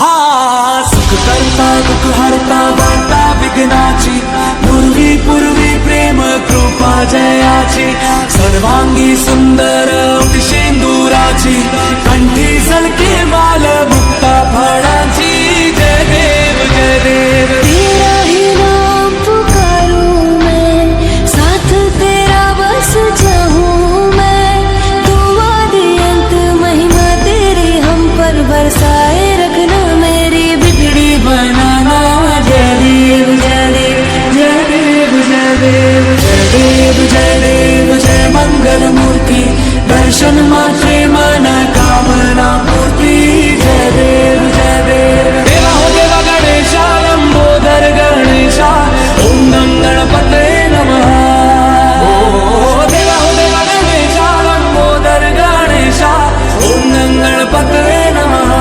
हा सुख करता दुःख हरता वार्ता विघ्नाची पूर्वी पूर्वी प्रेम कृपा जयाची सर्वांगी सुंदर शेंदुराची कंठी झलके माल मुक्ता फळाची जय देव जय देव तेरा ही नाम पुकारूं मैं साथ तेरा बस चाहूं मैं दुआ दी अंत महिमा तेरी हम पर बरसाए रखना मेरी बिगड़ी बनाना जय देव जय देव जय देव जय देव जय देव जय देव जय मंगल मूर्ति दर्शन मात्रे मन कामना पूर्ति जय देव जय देव देवा हो देवा गणेशा लंबोदर गणेशा ओम नम गणपते नमः ओ देवा हो देवा गणेशा लंबोदर गणेशा ओम नम गणपते नमः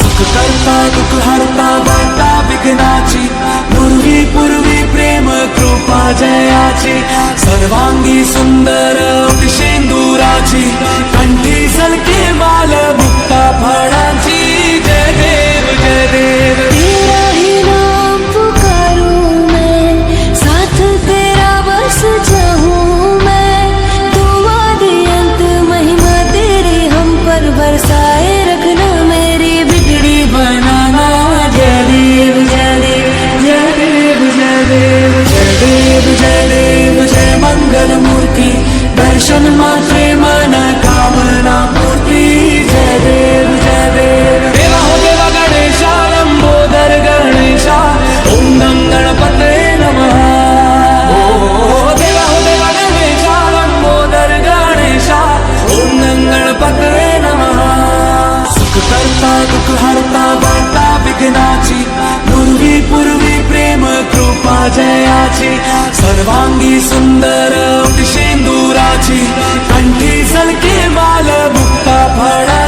सुख करता दुःख हरता वार्ता विघ्नाची पूर्वी पूर्वी प्रेम कृपा जयाची सर्वांगी सुंदर शेंदुराची कंठी झलके माल मुक्ता फळाची जय देव जय देव तेरा ही नाम पुकारूं मैं साथ तेरा बस चाहूं मैं दुआ दी अंत महिमा तेरी हम पर बरसाए रखना मेरी बिगड़ी बनाना जय देव जय देव जय देव जय देव जय देव जय देव जय मंगल मूर्ति दर्शन मात्रे मन कामना पूर्ति जय देव जय देव देवा हो देवा गणेशा लंबोदर गणेशा ओम नम गणपते नमः ओ देवा हो देवा गणेशा लंबोदर गणेशा ओम नम गणपते नमः सुख करता दुःख हरता वार्ता विघ्नाची पूर्वी पूर्वी प्रेम कृपा जयाची सर्वांगी सुंदर शेंदुराची कंठी झलके माल मुक्ता फळा